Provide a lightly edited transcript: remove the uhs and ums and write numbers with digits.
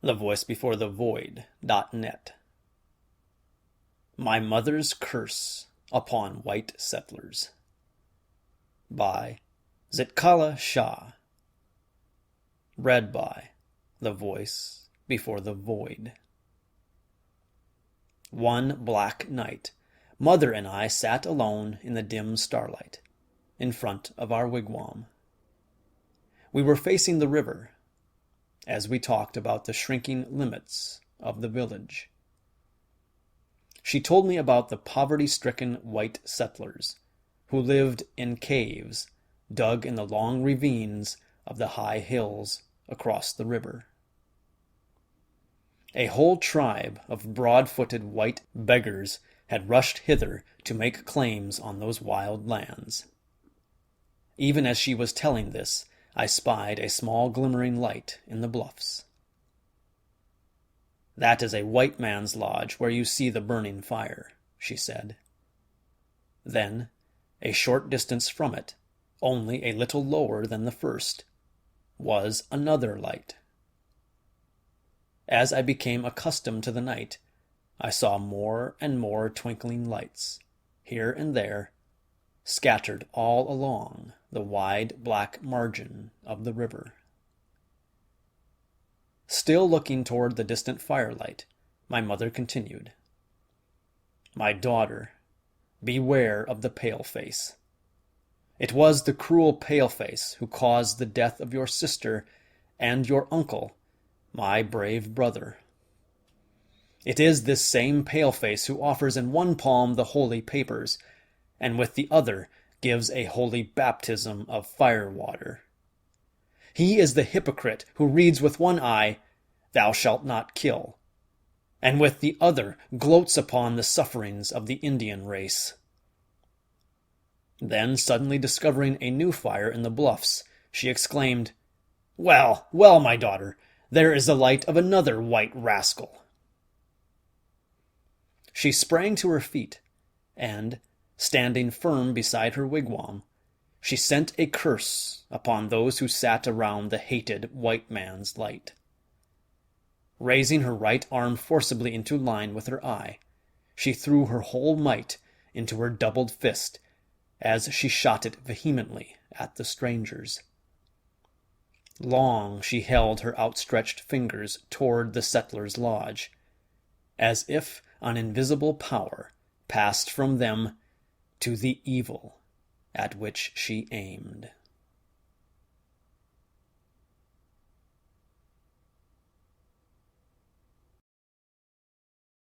thevoicebefore-the-void.net. My Mother's Curse Upon White Settlers by Zitkala Shah. Read by The Voice Before the Void. One black night, Mother and I sat alone in the dim starlight, in front of our wigwam. We were facing the river, as we talked about the shrinking limits of the village. She told me about the poverty-stricken white settlers who lived in caves dug in the long ravines of the high hills across the river. A whole tribe of broad-footed white beggars had rushed hither to make claims on those wild lands. Even as she was telling this, I spied a small glimmering light in the bluffs. "That is a white man's lodge where you see the burning fire," she said. Then, a short distance from it, only a little lower than the first, was another light. As I became accustomed to the night, I saw more and more twinkling lights, here and there, scattered all along the wide black margin of the river. Still looking toward the distant firelight, my mother continued, "My daughter, beware of the paleface. It was the cruel paleface who caused the death of your sister and your uncle, my brave brother. It is this same paleface who offers in one palm the holy papers, and with the other gives a holy baptism of fire water. He is the hypocrite who reads with one eye, 'Thou shalt not kill,' and with the other gloats upon the sufferings of the Indian race." Then, suddenly discovering a new fire in the bluffs, she exclaimed, "Well, well, my daughter, there is the light of another white rascal." She sprang to her feet, and, standing firm beside her wigwam, she sent a curse upon those who sat around the hated white man's light. Raising her right arm forcibly into line with her eye, she threw her whole might into her doubled fist as she shot it vehemently at the strangers. Long she held her outstretched fingers toward the settler's lodge, as if an invisible power passed from them to the evil at which she aimed.